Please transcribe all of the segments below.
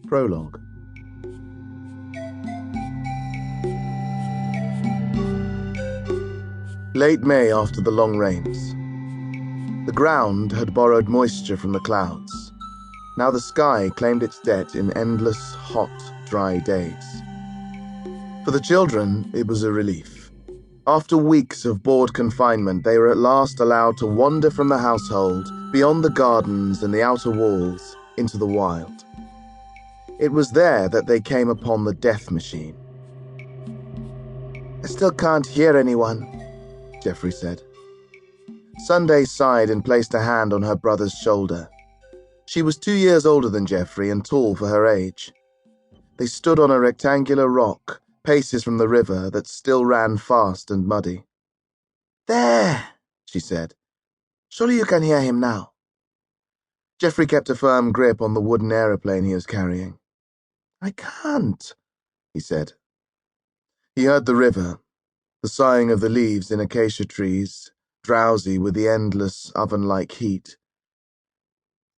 Prologue. Late May after the long rains. The ground had borrowed moisture from the clouds. Now the sky claimed its debt in endless, hot, dry days. For the children, it was a relief. After weeks of bored confinement, they were at last allowed to wander from the household, beyond the gardens and the outer walls, into the wild. It was there that they came upon the death machine. "I still can't hear anyone," Geoffrey said. Sunday sighed and placed a hand on her brother's shoulder. She was 2 years older than Geoffrey and tall for her age. They stood on a rectangular rock, paces from the river that still ran fast and muddy. "There," she said. "Surely you can hear him now." Geoffrey kept a firm grip on the wooden aeroplane he was carrying. "I can't," he said. He heard the river, the sighing of the leaves in acacia trees, drowsy with the endless oven-like heat.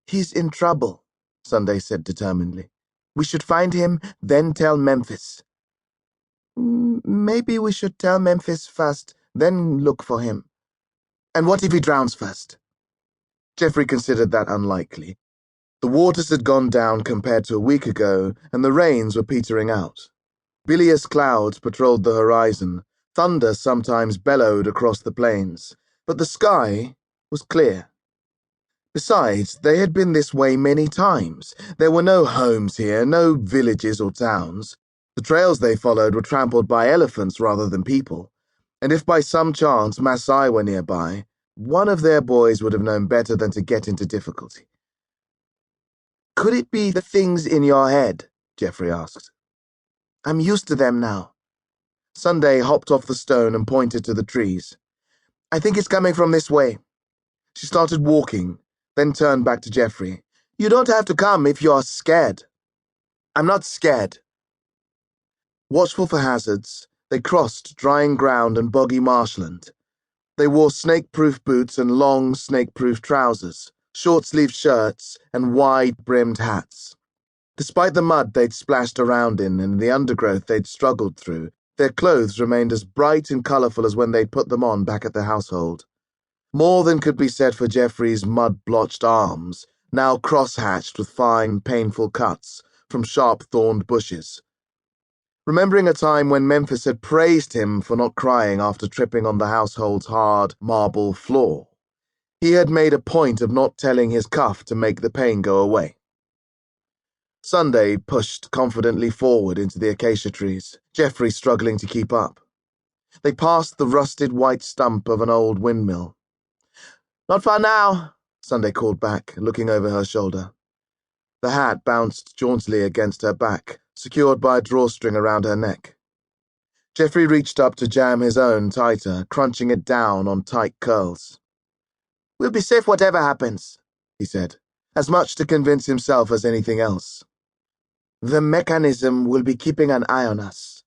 "He's in trouble," Sunday said determinedly. "We should find him, then tell Memphis." "Maybe we should tell Memphis first, then look for him." "And what if he drowns first?" Geoffrey considered that unlikely. The waters had gone down compared to a week ago, and the rains were petering out. Bilious clouds patrolled the horizon. Thunder sometimes bellowed across the plains, but the sky was clear. Besides, they had been this way many times. There were no homes here, no villages or towns. The trails they followed were trampled by elephants rather than people, and if by some chance Masai were nearby, one of their boys would have known better than to get into difficulty. "Could it be the things in your head?" Geoffrey asked. "I'm used to them now." Sunday hopped off the stone and pointed to the trees. "I think it's coming from this way." She started walking, then turned back to Geoffrey. "You don't have to come if you're scared." "I'm not scared." Watchful for hazards, they crossed drying ground and boggy marshland. They wore snake-proof boots and long, snake-proof trousers, short-sleeved shirts, and wide-brimmed hats. Despite the mud they'd splashed around in and the undergrowth they'd struggled through, their clothes remained as bright and colourful as when they'd put them on back at the household. More than could be said for Geoffrey's mud-blotched arms, now cross-hatched with fine, painful cuts from sharp-thorned bushes. Remembering a time when Memphis had praised him for not crying after tripping on the household's hard marble floor, he had made a point of not telling his cuff to make the pain go away. Sunday pushed confidently forward into the acacia trees, Geoffrey struggling to keep up. They passed the rusted white stump of an old windmill. "Not far now," Sunday called back, looking over her shoulder. The hat bounced jauntily against her back, secured by a drawstring around her neck. Geoffrey reached up to jam his own tighter, crunching it down on tight curls. "We'll be safe whatever happens," he said, as much to convince himself as anything else. "The mechanism will be keeping an eye on us."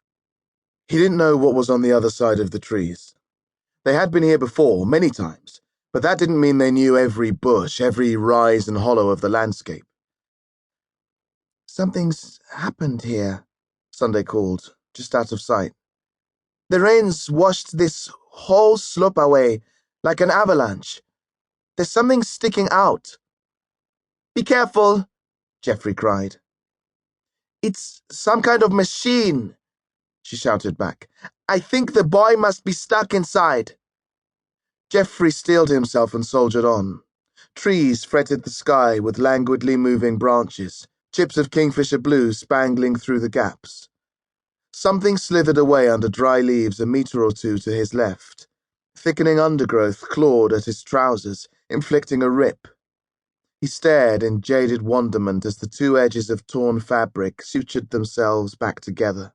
He didn't know what was on the other side of the trees. They had been here before, many times, but that didn't mean they knew every bush, every rise and hollow of the landscape. "Something's happened here," Sunday called, just out of sight. "The rains washed this whole slope away, like an avalanche. There's something sticking out." "Be careful," Geoffrey cried. "It's some kind of machine," she shouted back. "I think the boy must be stuck inside." Geoffrey steeled himself and soldiered on. Trees fretted the sky with languidly moving branches, chips of kingfisher blue spangling through the gaps. Something slithered away under dry leaves a metre or two to his left. Thickening undergrowth clawed at his trousers, inflicting a rip. He stared in jaded wonderment as the two edges of torn fabric sutured themselves back together.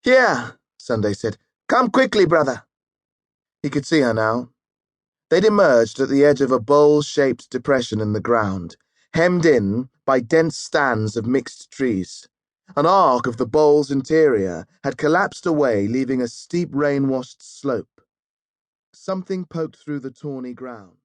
"Here," Sunday said. "Come quickly, brother." He could see her now. They'd emerged at the edge of a bowl-shaped depression in the ground, hemmed in by dense stands of mixed trees. An arc of the bowl's interior had collapsed away, leaving a steep rain-washed slope. Something poked through the tawny ground.